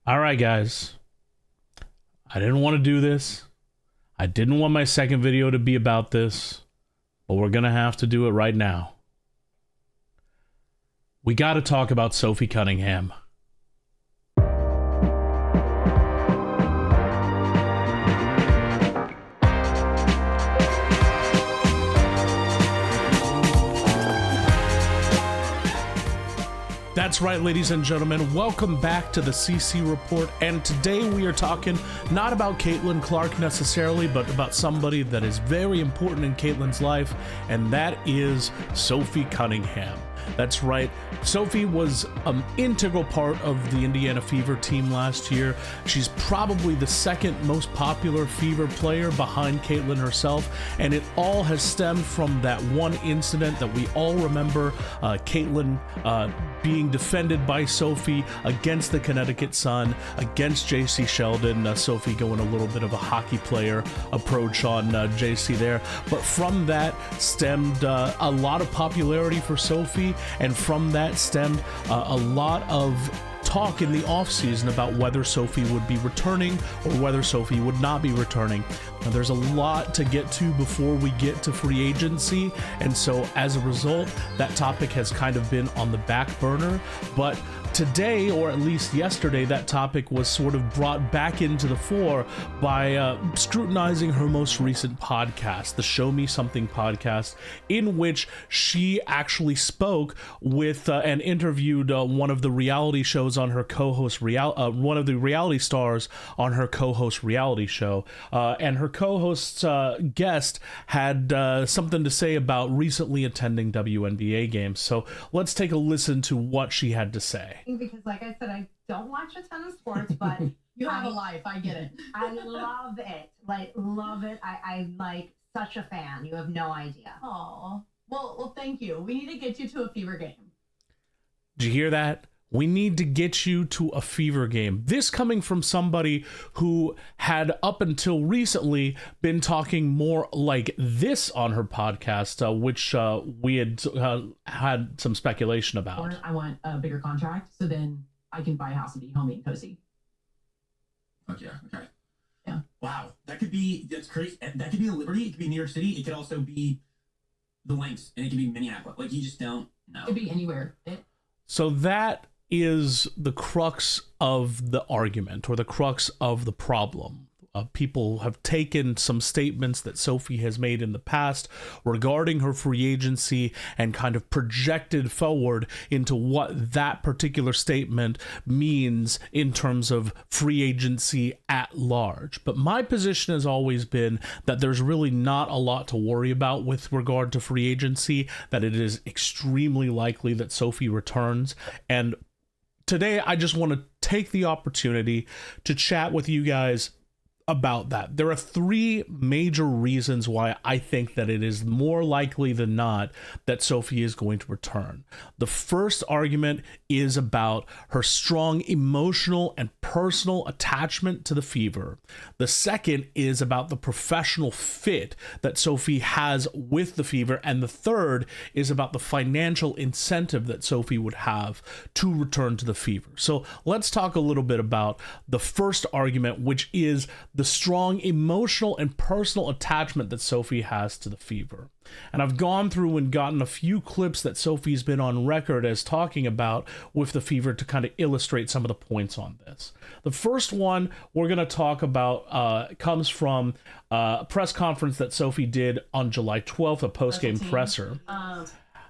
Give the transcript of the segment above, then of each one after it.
All right, guys. I didn't want to do this. I didn't want my second video to be about this, but we're going to have to do it right now. We got to talk about Sophie Cunningham. That's right, ladies and gentlemen. Welcome back to the CC Report. And today we are talking not about Caitlin Clark necessarily, but about somebody that is very important in Caitlin's life, and that is Sophie Cunningham. That's right. Sophie was an integral part of the Indiana Fever team last year. She's probably the second most popular Fever player behind Caitlin herself, and it all has stemmed from that one incident that we all remember, Caitlin being defended by Sophie against the Connecticut Sun, against JC Sheldon. Sophie going a little bit of a hockey player approach on JC there. But from that stemmed a lot of popularity for Sophie, and from that stemmed a lot of talk in the offseason about whether Sophie would be returning or whether Sophie would not be returning. Now, there's a lot to get to before we get to free agency, and so as a result, that topic has kind of been on the back burner. But today, or at least yesterday, that topic was sort of brought back into the fore by scrutinizing her most recent podcast, the Show Me Something podcast, in which she actually spoke with and interviewed one of the reality shows on her co-host, one of the reality stars on her co-host reality show. And her co-host's guest had something to say about recently attending WNBA games. So let's take a listen to what she had to say. Because like I said, I don't watch a ton of sports, but you have a life. I get it. I love it. Love it. I'm like such a fan. You have no idea. Oh, well, thank you. We need to get you to a Fever game. Did you hear that? We need to get you to a Fever game. This coming from somebody who had up until recently been talking more like this on her podcast, which we had had some speculation about. Or I want a bigger contract, so then I can buy a house and be homey and cozy. Fuck yeah. Okay. Yeah. Wow. That's crazy. That could be a Liberty. It could be New York City. It could also be the Lynx, and it could be Minneapolis. Like, you just don't know. It could be anywhere. So that is the crux of the argument, or the crux of the problem. People have taken some statements that Sophie has made in the past regarding her free agency and kind of projected forward into what that particular statement means in terms of free agency at large. But my position has always been that there's really not a lot to worry about with regard to free agency, that it is extremely likely that Sophie returns. And today, I just want to take the opportunity to chat with you guys about that. There are three major reasons why I think that it is more likely than not that Sophie is going to return. The first argument is about her strong emotional and personal attachment to the Fever. The second is about the professional fit that Sophie has with the Fever. And the third is about the financial incentive that Sophie would have to return to the Fever. So let's talk a little bit about the first argument, which is the strong emotional and personal attachment that Sophie has to the Fever. And I've gone through and gotten a few clips that Sophie's been on record as talking about with the Fever to kind of illustrate some of the points on this. The first one we're going to talk about comes from a press conference that Sophie did on July 12th, a post-game presser.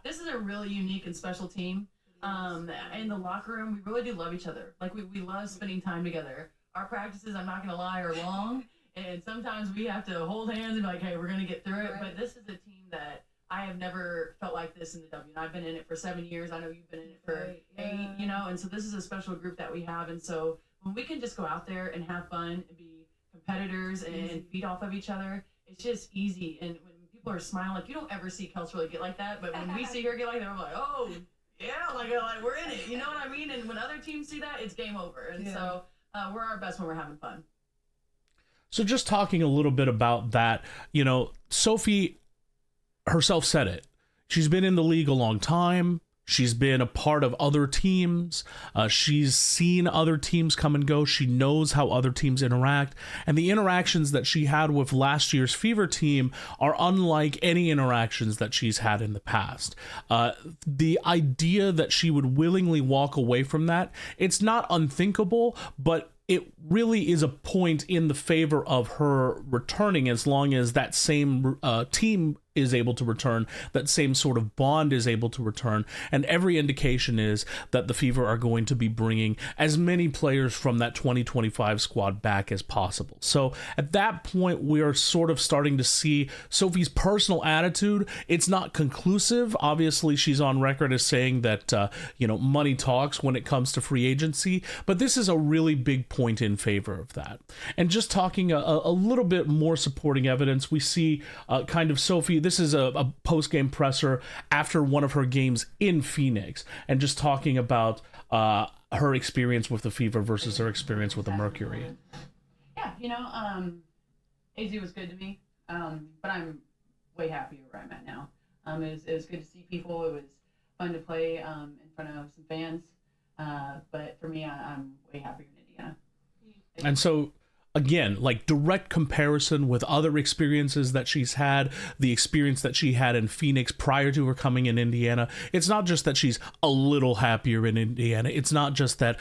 This is a really unique and special team. In the locker room, we really do love each other. Like, we love spending time together. Our practices, I'm not going to lie, are long, and sometimes we have to hold hands and be like, hey, we're going to get through it. Right. But this is a team that I have never felt like this in the W. And I've been in it for 7 years. I know you've been in it for 8, and so this is a special group that we have. And so when we can just go out there and have fun and be competitors and feed off of each other, it's just easy. And when people are smiling, like, you don't ever see Kels really get like that, but when we see her get like that, we're like, oh, yeah, like we're in it. You know what I mean? And when other teams see that, it's game over. And so we're our best when we're having fun. So just talking a little bit about that, Sophie herself said it. She's been in the league a long time. She's been a part of other teams. She's seen other teams come and go. She knows how other teams interact. And the interactions that she had with last year's Fever team are unlike any interactions that she's had in the past. The idea that she would willingly walk away from that, it's not unthinkable, but it really is a point in the favor of her returning, as long as that same team is able to return, that same sort of bond is able to return. And every indication is that the Fever are going to be bringing as many players from that 2025 squad back as possible. So at that point, we are sort of starting to see Sophie's personal attitude. It's not conclusive. Obviously, she's on record as saying that, money talks when it comes to free agency, but this is a really big point in favor of that. And just talking a little bit more supporting evidence, we see kind of Sophie. This is a post-game presser after one of her games in Phoenix, and just talking about her experience with the Fever versus her experience with the Mercury. Yeah, AZ was good to me, but I'm way happier where I'm at now. It was good to see people. It was fun to play in front of some fans, but for me, I'm way happier in Indiana. And so, again, like direct comparison with other experiences that she's had, the experience that she had in Phoenix prior to her coming in Indiana, it's not just that she's a little happier in Indiana. It's not just that,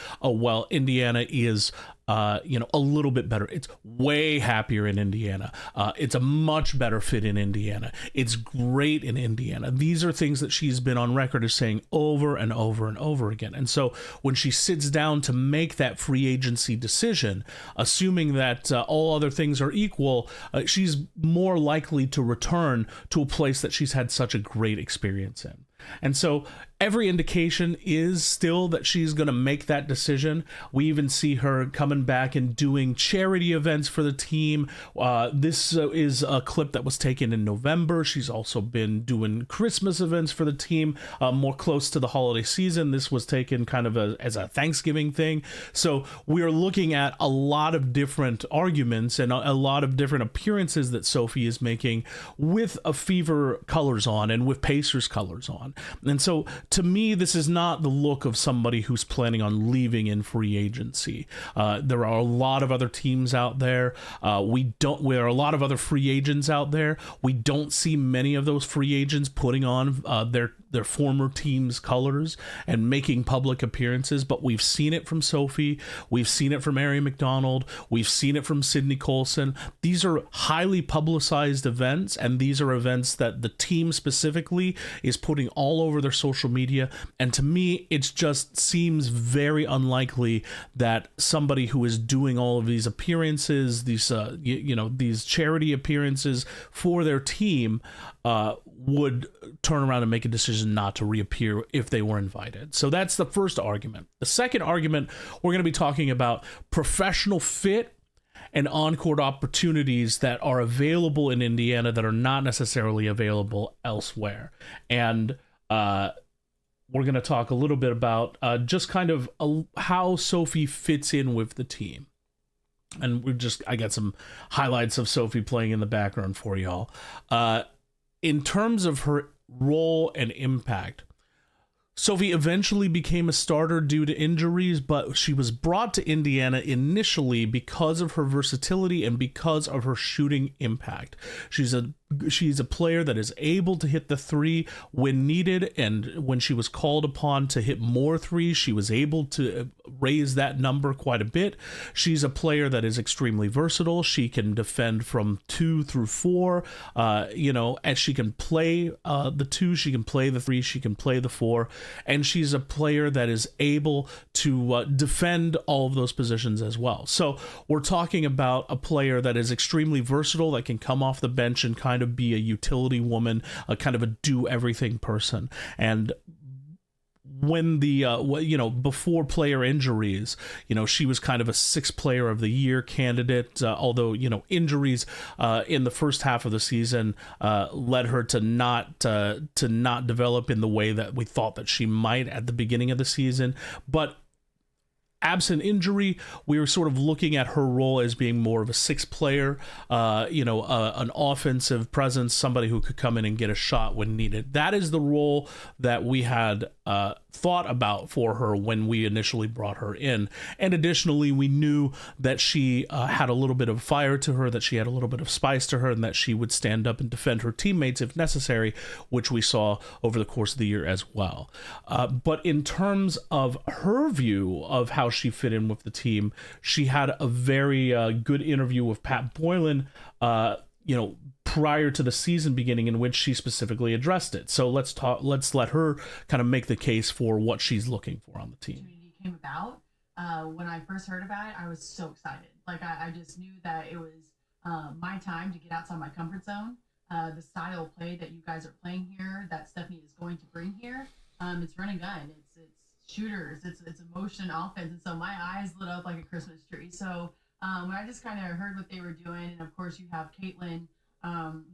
Indiana is a little bit better. It's way happier in Indiana. It's a much better fit in Indiana. It's great in Indiana. These are things that she's been on record as saying over and over and over again. And so when she sits down to make that free agency decision, assuming that all other things are equal, she's more likely to return to a place that she's had such a great experience in. And so every indication is still that she's going to make that decision. We even see her coming back and doing charity events for the team. This is a clip that was taken in November. She's also been doing Christmas events for the team, more close to the holiday season. This was taken kind of as a Thanksgiving thing. So we are looking at a lot of different arguments and a lot of different appearances that Sophie is making with a Fever colors on and with Pacers colors on. And so to me, this is not the look of somebody who's planning on leaving in free agency. There are a lot of other teams out there. There are a lot of other free agents out there. We don't see many of those free agents putting on their former team's colors and making public appearances, but we've seen it from Sophie. We've seen it from Ari McDonald. We've seen it from Sydney Colson. These are highly publicized events, and these are events that the team specifically is putting all over their social media. And to me, it just seems very unlikely that somebody who is doing all of these appearances, these charity appearances for their team, would turn around and make a decision not to reappear if they were invited. So that's the first argument. The second argument, we're going to be talking about professional fit and on-court opportunities that are available in Indiana that are not necessarily available elsewhere. And we're going to talk a little bit about just kind of how Sophie fits in with the team. And I got some highlights of Sophie playing in the background for y'all. In terms of her role and impact, Sophie eventually became a starter due to injuries, but she was brought to Indiana initially because of her versatility and because of her shooting impact. She's a player that is able to hit the three when needed, and when she was called upon to hit more threes, she was able to raise that number quite a bit. She's a player that is extremely versatile. She can defend from 2 through 4, and she can play the 2, she can play the 3, she can play the 4, and she's a player that is able to defend all of those positions as well. So we're talking about a player that is extremely versatile, that can come off the bench and kind of be a utility woman, a kind of a do-everything person. And when before player injuries, she was kind of a 6th player of the year candidate, although, injuries in the first half of the season led her to not develop in the way that we thought that she might at the beginning of the season. But absent injury, we were sort of looking at her role as being more of a sixth player, an offensive presence, somebody who could come in and get a shot when needed. That is the role that we had thought about for her when we initially brought her in. And additionally, we knew that she had a little bit of fire to her, that she had a little bit of spice to her, and that she would stand up and defend her teammates if necessary, which we saw over the course of the year as well. But in terms of her view of how she fit in with the team, she had a very good interview with Pat Boylan, prior to the season beginning, in which she specifically addressed it. So let's let her kind of make the case for what she's looking for on the team. Opportunity came about. When I first heard about it, I was so excited. Like I just knew that it was my time to get outside my comfort zone. The style of play that you guys are playing here, that Stephanie is going to bring here, it's run and gun. It's shooters. It's emotion offense. And so my eyes lit up like a Christmas tree. So when I just kind of heard what they were doing, and of course you have Caitlin, who's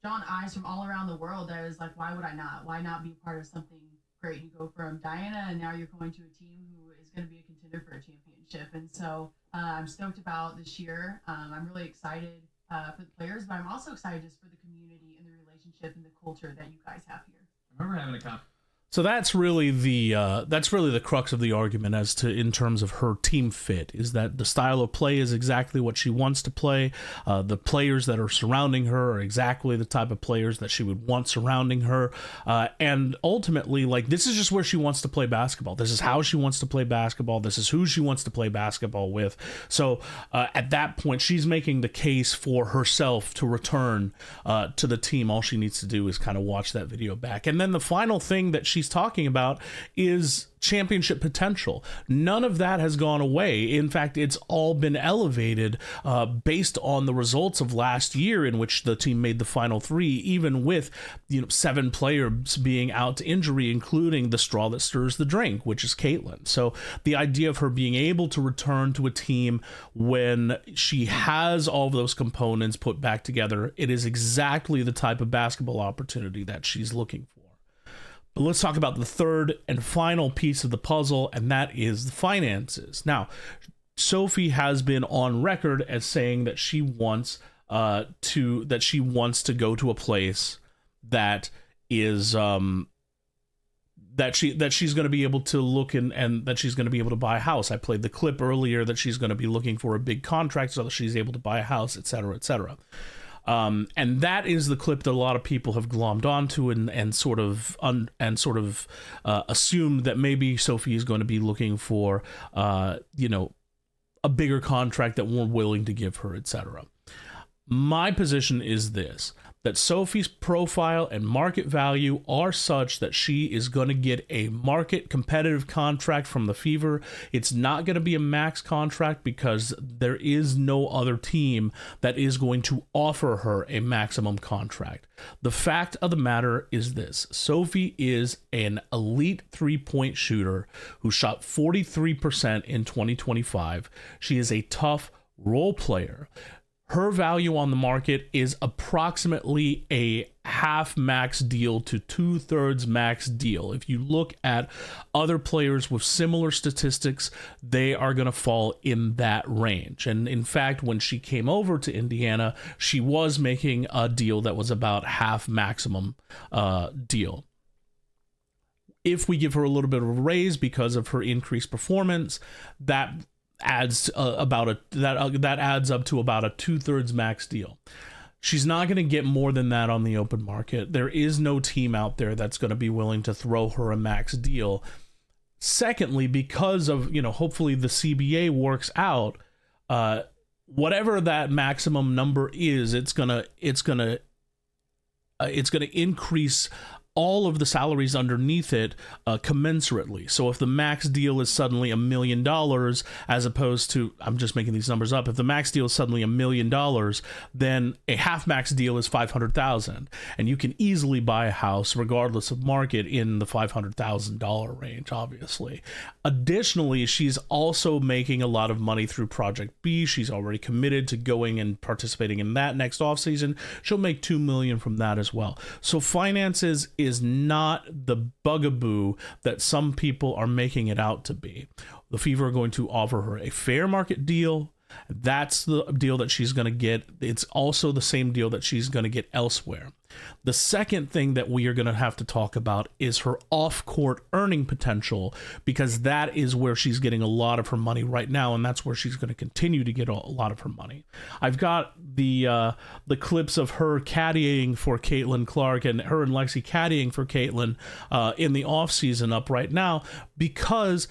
drawn eyes from all around the world. That is like, why would I not? Why not be part of something great? You go from Diana, and now you're going to a team who is going to be a contender for a championship. And so I'm stoked about this year. I'm really excited for the players, but I'm also excited just for the community and the relationship and the culture that you guys have here. I remember having a conversation. So that's really the crux of the argument as to in terms of her team fit, is that the style of play is exactly what she wants to play. The players that are surrounding her are exactly the type of players that she would want surrounding her. And ultimately, like, this is just where she wants to play basketball. This is how she wants to play basketball. This is who she wants to play basketball with. So at that point, she's making the case for herself to return to the team. All she needs to do is kind of watch that video back. And then the final thing that she's talking about is championship potential. None of that has gone away. In fact, it's all been elevated based on the results of last year, in which the team made the final three, even with 7 players being out to injury, including the straw that stirs the drink, which is Caitlin. So the idea of her being able to return to a team when she has all of those components put back together, it is exactly the type of basketball opportunity that she's looking for. But let's talk about the third and final piece of the puzzle, and that is the finances. Now, Sophie has been on record as saying that she wants to go to a place that is that she's going to be able to look and that she's going to be able to buy a house. I played the clip earlier that she's going to be looking for a big contract so that she's able to buy a house, etc., etc. And that is the clip that a lot of people have glommed onto and sort of assumed that maybe Sophie is going to be looking for a bigger contract that we're willing to give her, etc. My position is this: that Sophie's profile and market value are such that she is going to get a market competitive contract from the Fever. It's not going to be a max contract because there is no other team that is going to offer her a maximum contract. The fact of the matter is this: Sophie is an elite 3-point shooter who shot 43% in 2025. She is a tough role player. Her value on the market is approximately a half max deal to 2/3 max deal. If you look at other players with similar statistics, they are going to fall in that range. And in fact, when she came over to Indiana, she was making a deal that was about half maximum deal. If we give her a little bit of a raise because of her increased performance, that adds that adds up to about a 2/3 max deal. She's not going to get more than that on the open market. There is no team out there that's going to be willing to throw her a max deal. Secondly, because of, hopefully the CBA works out, whatever that maximum number is, it's going to increase all of the salaries underneath it commensurately. So if the max deal is suddenly $1 million, as opposed to, I'm just making these numbers up, if the max deal is suddenly $1 million, then a half max deal is $500,000, and you can easily buy a house regardless of market in the $500,000 range, obviously. Additionally, she's also making a lot of money through Project B. She's already committed to going and participating in that next offseason. She'll make $2 million from that as well. So finances is not the bugaboo that some people are making it out to be. The Fever are going to offer her a fair market deal. That's the deal that she's going to get. It's also the same deal that she's going to get elsewhere. The second thing that we are going to have to talk about is her off-court earning potential, because that is where she's getting a lot of her money right now, and that's where she's going to continue to get a lot of her money. I've got the clips of her caddying for Caitlin Clark and her and Lexi caddying for Caitlin in the off-season up right now, because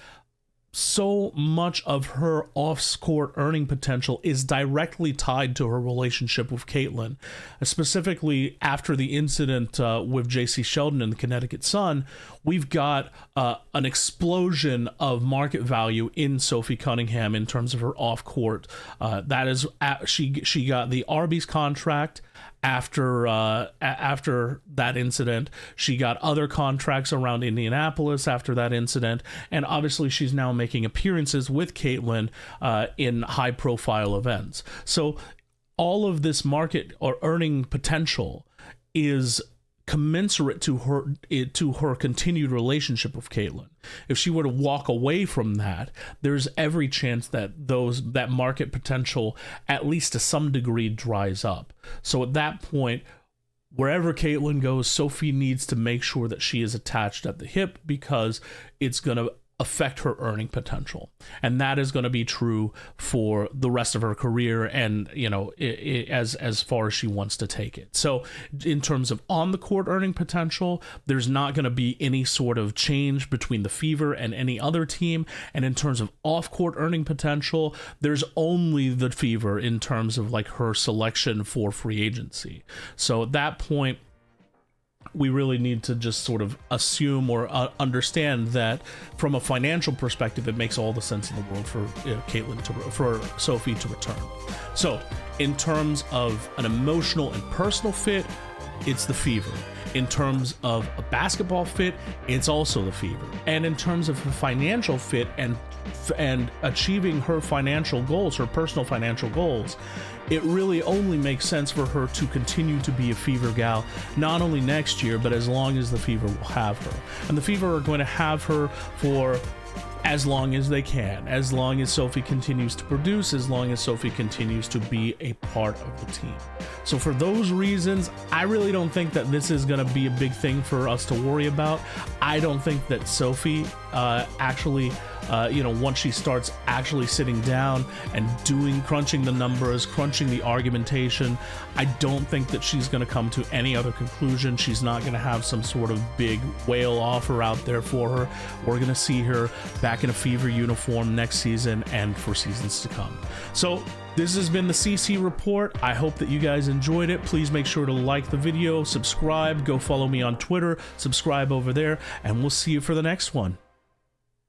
so much of her off-court earning potential is directly tied to her relationship with Caitlin. Specifically, after the incident with J.C. Sheldon and the Connecticut Sun, we've got an explosion of market value in Sophie Cunningham in terms of her off-court. That is, she got the Arby's contract. After that incident, she got other contracts around Indianapolis after that incident, and obviously she's now making appearances with Caitlin in high-profile events. So all of this market or earning potential is commensurate to her continued relationship with Caitlin. If she were to walk away from that, there's every chance that that market potential, at least to some degree, dries up. So at that point, wherever Caitlin goes, Sophie needs to make sure that she is attached at the hip, because it's going to affect her earning potential, and that is going to be true for the rest of her career, and as far as she wants to take it. So in terms of on the court earning potential, there's not going to be any sort of change between the Fever and any other team, and in terms of off court earning potential, there's only the Fever in terms of like her selection for free agency. So at that point, we really need to just sort of assume or understand that from a financial perspective, it makes all the sense in the world for for Sophie to return. So in terms of an emotional and personal fit, it's the Fever. In terms of a basketball fit, it's also the Fever. And in terms of a financial fit and achieving her financial goals, her personal financial goals, it really only makes sense for her to continue to be a Fever gal, not only next year, but as long as the Fever will have her. And the Fever are going to have her for as long as they can, as long as Sophie continues to produce, as long as Sophie continues to be a part of the team. So for those reasons, I really don't think that this is going to be a big thing for us to worry about. I don't think that Sophie once she starts actually sitting down and crunching the numbers, crunching the argumentation, I don't think that she's going to come to any other conclusion. She's not going to have some sort of big whale offer out there for her. We're going to see her back in a Fever uniform next season and for seasons to come. So this has been the CC Report. I hope that you guys enjoyed it. Please make sure to like the video, subscribe, go follow me on Twitter, subscribe over there, and we'll see you for the next one.